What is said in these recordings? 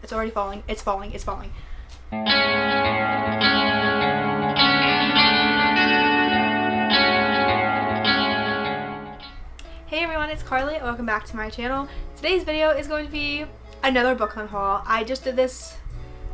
It's already falling. It's falling. It's falling. Hey everyone, it's Carly and welcome back to my channel. Today's video is going to be another book haul. I just did this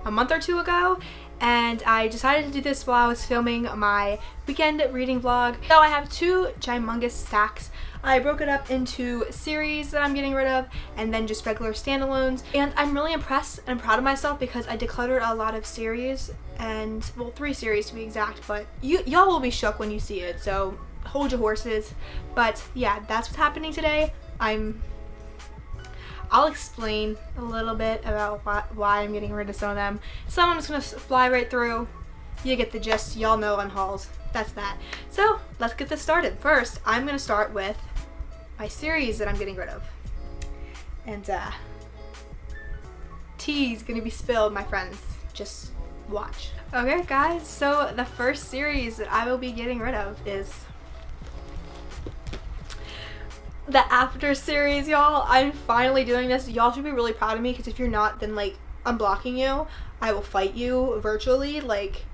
a month or two ago and I decided to do this while I was filming my weekend reading vlog. So I have two humongous stacks. I broke it up into series that I'm getting rid of and then just regular standalones. And I'm really impressed and proud of myself because I decluttered a lot of series and, well, 3 series to be exact, but y'all will be shook when you see it, so hold your horses. But yeah, that's what's happening today. I'll explain a little bit about why I'm getting rid of some of them. Some I'm just gonna fly right through. You get the gist. Y'all know unhauls. That's that. So let's get this started. First, I'm gonna start with my series that I'm getting rid of. And tea's gonna be spilled, my friends. Just watch. Okay, guys. So the first series that I will be getting rid of is the After series, y'all. I'm finally doing this. Y'all should be really proud of me because if you're not, then like I'm blocking you. I will fight you virtually. Like,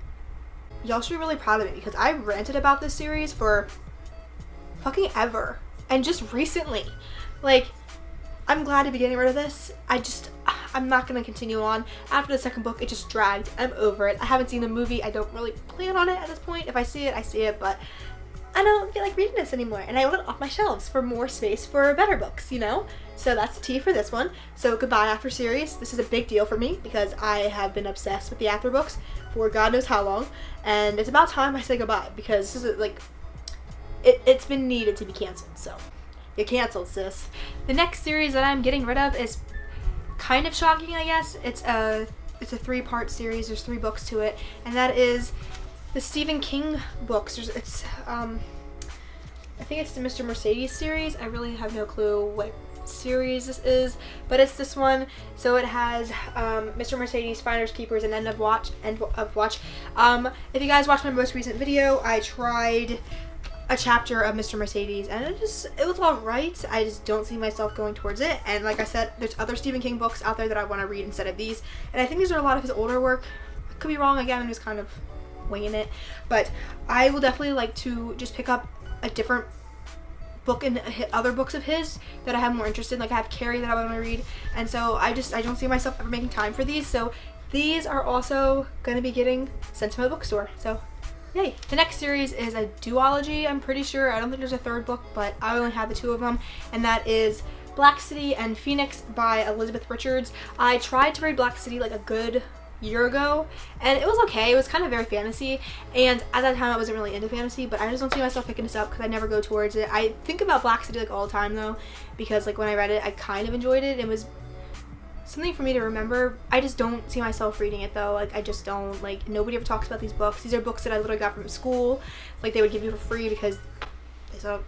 y'all should be really proud of me because I ranted about this series for fucking ever and just recently. Like, I'm glad to be getting rid of this. I'm not gonna continue on. After the second book, it just dragged. I'm over it. I haven't seen the movie. I don't really plan on it at this point. If I see it, I see it, but I don't feel like reading this anymore, and I want it off my shelves for more space for better books, you know? So that's the tea for this one. So goodbye, After series. This is a big deal for me because I have been obsessed with the After books for God knows how long, and it's about time I say goodbye because this is like, it's been needed to be canceled, so you're canceled, sis. The next series that I'm getting rid of is kind of shocking, I guess. It's a 3-part series. There's 3 books to it, and that is the Stephen King books. I think it's the Mr. Mercedes series. I really have no clue what series this is, but it's this one. So it has Mr. Mercedes, Finders Keepers, and End of Watch. If you guys watched my most recent video, I tried a chapter of Mr. Mercedes and it was alright. I just don't see myself going towards it, and like I said, there's other Stephen King books out there that I want to read instead of these, and I think these are a lot of his older work. I could be wrong, again, I'm just kind of winging it, but I will definitely like to just pick up a different book and other books of his that I have more interest in. Like I have Carrie that I want to read, and so I don't see myself ever making time for these, so these are also going to be getting sent to my bookstore, so yay. The next series is a duology, I'm pretty sure. I don't think there's a 3rd book, but I only have the 2 of them, and that is Black City and Phoenix by Elizabeth Richards. I tried to read Black City like a good year ago and it was okay. It was kind of very fantasy, and at that time I wasn't really into fantasy, but I just don't see myself picking this up because I never go towards it. I think about Black City like all the time though, because like when I read it I kind of enjoyed it. It was something for me to remember. I just don't see myself reading it though. Like I just don't, like, nobody ever talks about these books. These are books that I literally got from school, like they would give you for free because so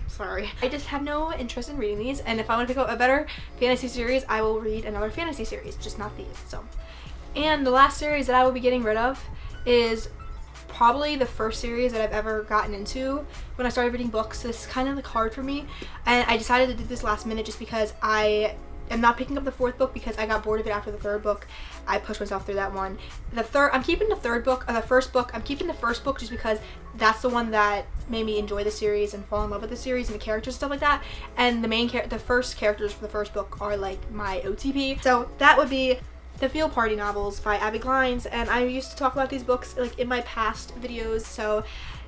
sorry. I just have no interest in reading these, and if I want to pick up a better fantasy series I will read another fantasy series, just not these. So, and the last series that I will be getting rid of is probably the first series that I've ever gotten into when I started reading books. This is kind of like hard for me, and I decided to do this last minute just because I am not picking up the 4th book because I got bored of it after the 3rd book. I pushed myself through that one. I'm keeping the 3rd book, or the 1st book. I'm keeping the 1st book just because that's the one that made me enjoy the series and fall in love with the series and the characters and stuff like that. And the first characters for the 1st book are like my OTP. So that would be The Field Party novels by Abby Glines, and I used to talk about these books like in my past videos, so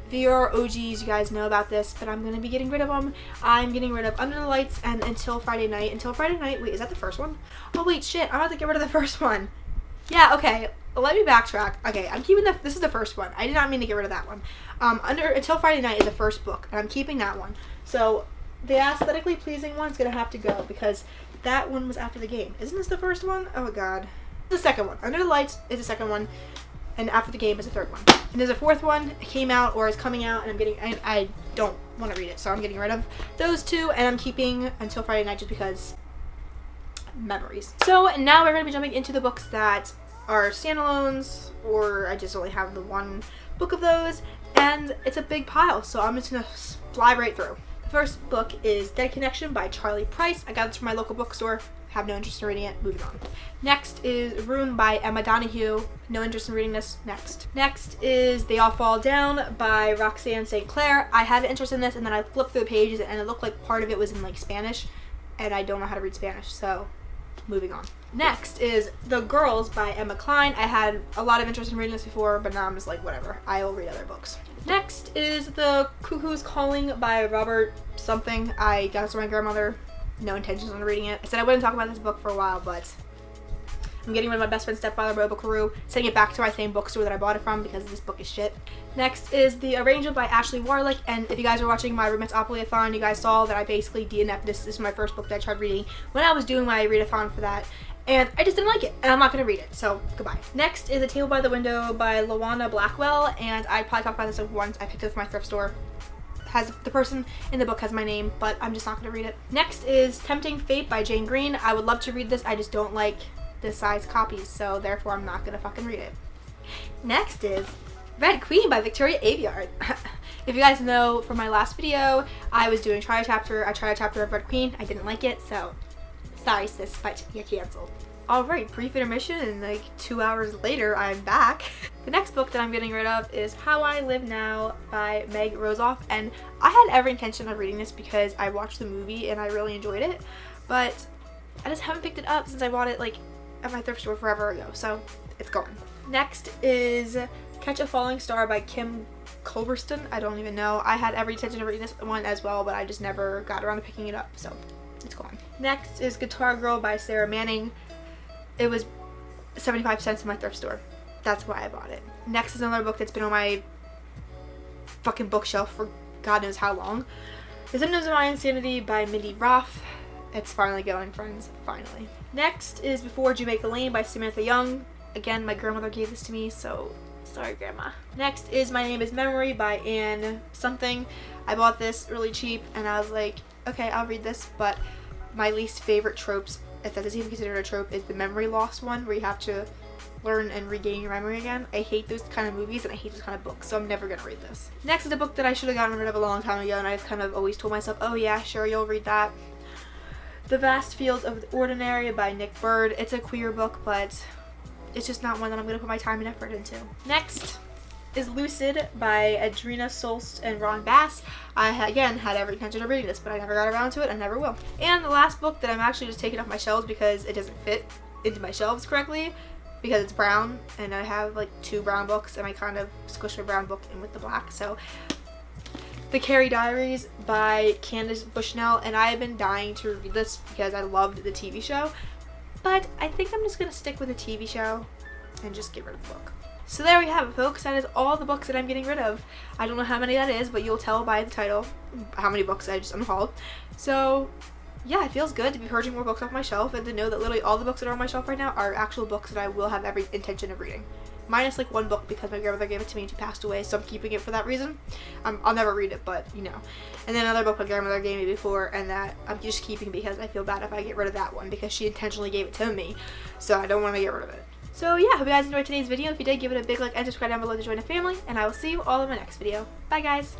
if you're OGs, you guys know about this, but I'm going to be getting rid of them. I'm getting rid of Under the Lights and Until Friday Night. Until Friday Night, wait, is that the first one? Oh wait, shit, I'm about to get rid of the first one. Yeah, okay, let me backtrack. Okay, I'm keeping this is the first one. I did not mean to get rid of that one. Until Friday Night is the first book, and I'm keeping that one. So the aesthetically pleasing one's going to have to go because that one was after the game. Isn't this the first one? Oh god. The second one. Under the Lights is the second one, and After the Game is the 3rd one. And there's a 4th one. It came out or is coming out, and I don't want to read it, so I'm getting rid of those 2, and I'm keeping Until Friday Night just because memories. So now we're going to be jumping into the books that are standalones, or I just only have the 1 book of those, and it's a big pile, so I'm just going to fly right through. The first book is Dead Connection by Charlie Price. I got this from my local bookstore. I have no interest in reading it. Moving on. Next is Room by Emma Donoghue. No interest in reading this. Next. Next is They All Fall Down by Roxanne St. Clair. I had an interest in this, and then I flipped through the pages and it looked like part of it was in like Spanish, and I don't know how to read Spanish, so moving on. Next is The Girls by Emma Cline. I had a lot of interest in reading this before, but now I'm just like, whatever. I will read other books. Next is The Cuckoo's Calling by Robert something. I got this from my grandmother. No intentions on reading it. I said I wouldn't talk about this book for a while, but I'm getting rid of my best friend's stepfather by Book-a-roo, sending it back to my same bookstore that I bought it from because this book is shit. Next is The Arrangement by Ashley Warlick, and if you guys are watching my Roommate's Opoly-a-thon, you guys saw that I basically DNF'd this. This is my first book that I tried reading when I was doing my readathon for that, and I just didn't like it, and I'm not going to read it, so goodbye. Next is A Table by the Window by Lawana Blackwell, and I probably talked about this like once. I picked it up from my thrift store. The person in the book has my name, but I'm just not going to read it. Next is Tempting Fate by Jane Green. I would love to read this, I just don't like this size copies, so therefore I'm not going to fucking read it. Next is Red Queen by Victoria Aveyard. If you guys know from my last video, I was doing try a chapter. I tried a chapter of Red Queen. I didn't like it, so sorry sis, but you're canceled. Alright, brief intermission, and like 2 hours later I'm back. The next book that I'm getting rid of is How I Live Now by Meg Rosoff, and I had every intention of reading this because I watched the movie and I really enjoyed it, but I just haven't picked it up since I bought it like at my thrift store forever ago, so it's gone. Next is Catch a Falling Star by Kim Culberston. I don't even know. I had every intention of reading this one as well, but I just never got around to picking it up, so it's gone. Next is Guitar Girl by Sarah Manning. It was 75 cents in my thrift store. That's why I bought it. Next is another book that's been on my fucking bookshelf for God knows how long. The Symptoms of My Insanity by Mindy Roth. It's finally going, friends. Finally. Next is Before Jamaica Lane by Samantha Young. Again, my grandmother gave this to me, so sorry, Grandma. Next is My Name is Memory by Anne something. I bought this really cheap, and I was like, okay, I'll read this, but my least favorite tropes, if that is even considered a trope, is the memory loss one, where you have to learn and regain your memory again. I hate those kind of movies, and I hate those kind of books, so I'm never gonna read this. Next is a book that I should have gotten rid of a long time ago, and I just kind of always told myself, oh yeah, sure, you'll read that. The Vast Fields of the Ordinary by Nick Bird. It's a queer book, but it's just not one that I'm going to put my time and effort into. Next is Lucid by Adrena Solst and Ron Bass. I, again, had every intention of reading this, but I never got around to it and never will. And the last book that I'm actually just taking off my shelves because it doesn't fit into my shelves correctly because it's brown, and I have like 2 brown books, and I kind of squished my brown book in with the black, so The Carrie Diaries by Candace Bushnell, and I have been dying to read this because I loved the TV show, but I think I'm just going to stick with the TV show and just get rid of the book. So there we have it, folks. That is all the books that I'm getting rid of. I don't know how many that is, but you'll tell by the title how many books I just unhauled. So yeah, it feels good to be purging more books off my shelf and to know that literally all the books that are on my shelf right now are actual books that I will have every intention of reading. Minus like 1 book because my grandmother gave it to me and she passed away, so I'm keeping it for that reason. I'll never read it, but you know. And then another book my grandmother gave me before, and that I'm just keeping because I feel bad if I get rid of that one because she intentionally gave it to me, so I don't want to get rid of it. So yeah, hope you guys enjoyed today's video. If you did, give it a big like and subscribe down below to join the family, and I will see you all in my next video. Bye guys!